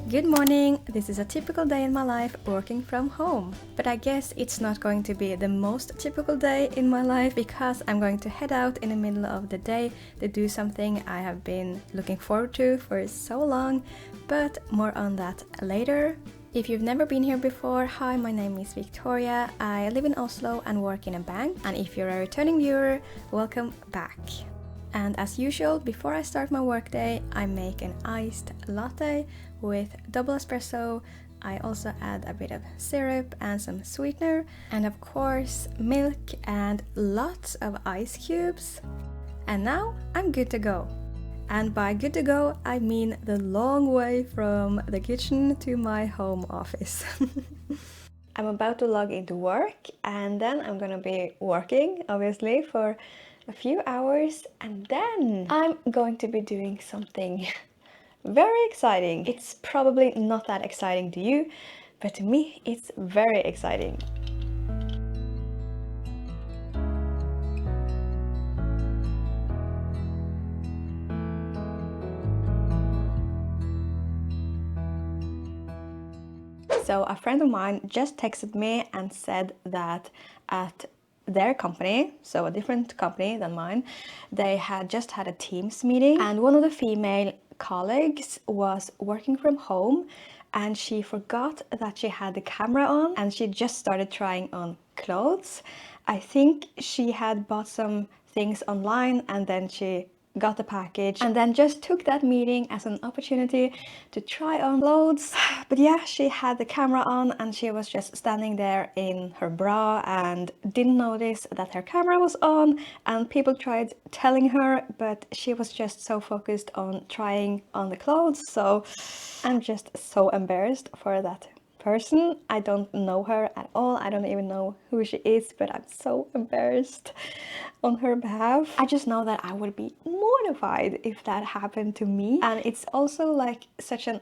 Good morning! This is a typical day in my life working from home. But I guess it's not going to be the most typical day in my life because I'm going to head out in the middle of the day to do something I have been looking forward to for so long, but more on that later. If you've never been here before, hi, my name is Victoria. I live in Oslo and work in a bank. And if you're a returning viewer, welcome back. And as usual, before I start my workday, I make an iced latte with double espresso. I also add a bit of syrup and some sweetener, and of course milk and lots of ice cubes. And now I'm good to go. And by good to go, I mean the long way from the kitchen to my home office. I'm about to log into work, and then I'm gonna be working, obviously, for a few hours, and then I'm going to be doing something very exciting. It's probably not that exciting to you, but to me it's very exciting. So a friend of mine just texted me and said that at their company, so a different company than mine, they had just had a Teams meeting, and one of the female colleagues was working from home and she forgot that she had the camera on, and she just started trying on clothes. I think she had bought some things online and then she got the package and then just took that meeting as an opportunity to try on clothes. But yeah, she had the camera on and she was just standing there in her bra and didn't notice that her camera was on, and people tried telling her, but she was just so focused on trying on the clothes. So I'm just so embarrassed for that person. I don't know her at all. I don't even know who she is, but I'm so embarrassed on her behalf. I just know that I would be mortified if that happened to me. And it's also like such an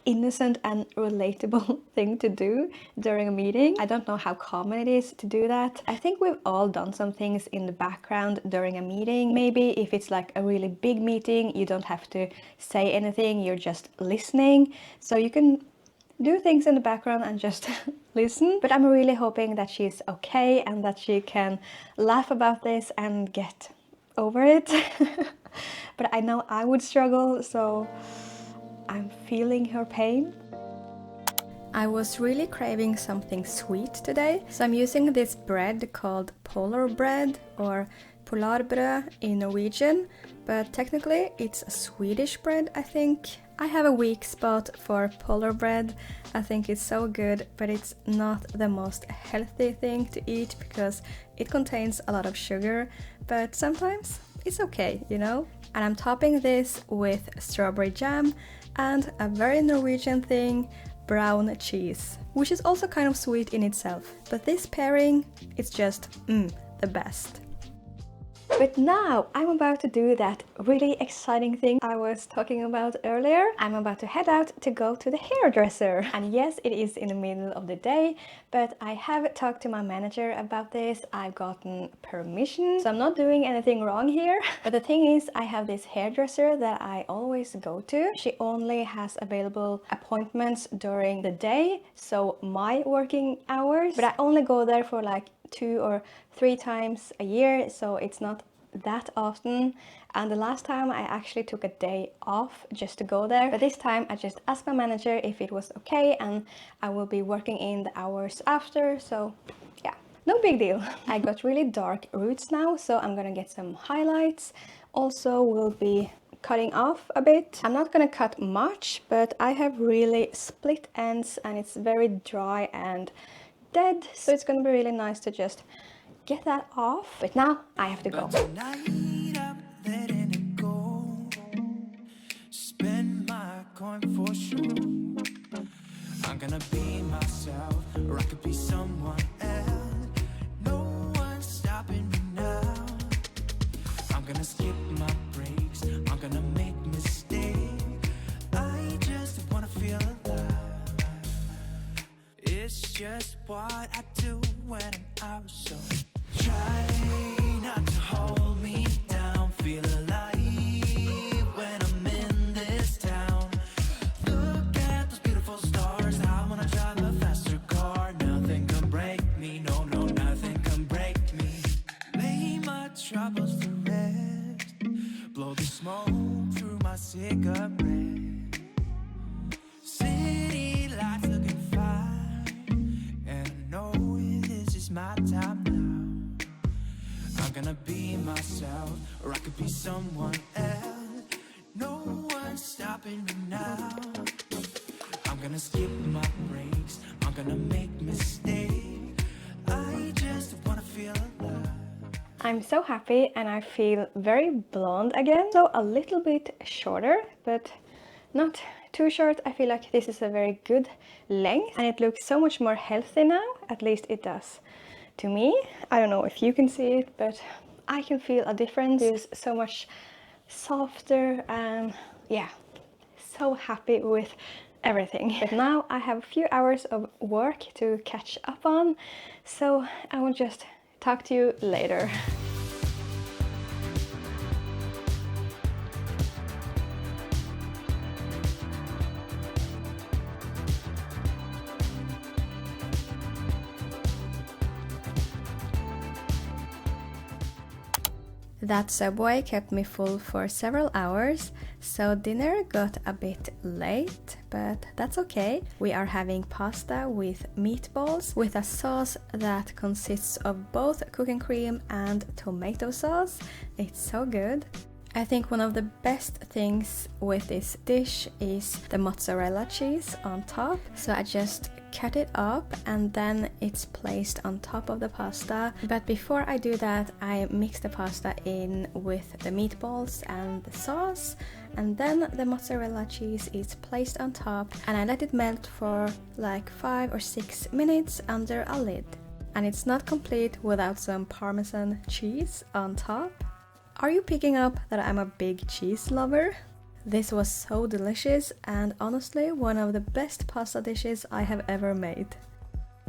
innocent and relatable thing to do during a meeting. I don't know how common it is to do that. I think we've all done some things in the background during a meeting. Maybe if it's like a really big meeting, you don't have to say anything, you're just listening. So you can do things in the background and just listen. But I'm really hoping that she's okay and that she can laugh about this and get over it. But I know I would struggle, so I'm feeling her pain. I was really craving something sweet today, so I'm using this bread called polar bread or polarbrød in Norwegian, but technically it's a Swedish bread, I think. I have a weak spot for polar bread. I think it's so good, but it's not the most healthy thing to eat because it contains a lot of sugar, but sometimes it's okay, you know? And I'm topping this with strawberry jam and a very Norwegian thing, brown cheese, which is also kind of sweet in itself. But this pairing, it's just the best. But now I'm about to do that really exciting thing I was talking about earlier. I'm about to head out to go to the hairdresser. And yes, it is in the middle of the day, but I have talked to my manager about this. I've gotten permission, so I'm not doing anything wrong here. But the thing is, I have this hairdresser that I always go to. She only has available appointments during the day, so my working hours. But I only go there for like 2 or 3 times a year, so it's not that often. And the last time I actually took a day off just to go there, but this time I just asked my manager if it was okay, and I will be working in the hours after, so yeah, no big deal. I got really dark roots now, so I'm gonna get some highlights. Also, we'll be cutting off a bit. I'm not gonna cut much, but I have really split ends and it's very dry and dead, so it's gonna be really nice to just get that off. But now I have to go. Tonight I'm letting it go. Spend my coin for sure. I'm gonna be myself, or I could be someone else. No one's stopping me now. I'm gonna skip my breaks, I'm gonna make mistakes. I just wanna feel alive. It's just what I do when I'm out, so try not to hold me down. Feel alive when I'm in this town. Look at those Blow the smoke through my cigarette. City lights looking fine, and I know this is my time now. I'm gonna be myself, or I could be someone else. No one's stopping me now. I'm gonna skip my breaks, I'm gonna make mistakes. I just wanna feel alive. I'm so happy and I feel very blonde again. So a little bit shorter, but not too short. I feel like this is a very good length and it looks so much more healthy now. At least it does to me. I don't know if you can see it, but I can feel a difference. It's so much softer and yeah, so happy with everything. But now I have a few hours of work to catch up on, so I will just talk to you later. That Subway kept me full for several hours, so dinner got a bit late, but that's okay. We are having pasta with meatballs with a sauce that consists of both cooking cream and tomato sauce. It's so good. I think one of the best things with this dish is the mozzarella cheese on top. So I just cut it up and then it's placed on top of the pasta. But before I do that, I mix the pasta in with the meatballs and the sauce, and then the mozzarella cheese is placed on top and I let it melt for like 5 or 6 minutes under a lid. And it's not complete without some Parmesan cheese on top. Are you picking up that I'm a big cheese lover? This was so delicious and honestly one of the best pasta dishes I have ever made.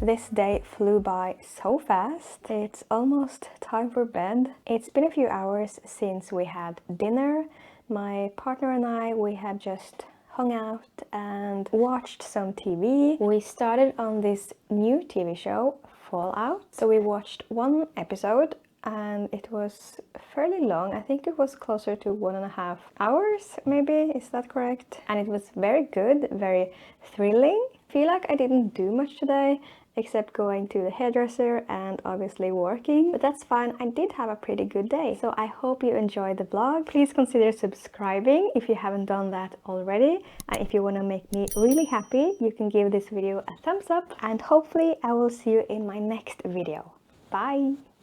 This day flew by so fast. It's almost time for bed. It's been a few hours since we had dinner. My partner and I, we had just hung out and watched some TV. We started on this new TV show, Fallout. So we watched one episode and it was fairly long. I think it was closer to 1.5 hours, maybe, is that correct? And it was very good, very thrilling. I feel like I didn't do much today, except going to the hairdresser and obviously working, but that's fine. I did have a pretty good day. So I hope you enjoyed the vlog. Please consider subscribing if you haven't done that already. And if you want to make me really happy, you can give this video a thumbs up, and hopefully I will see you in my next video. Bye!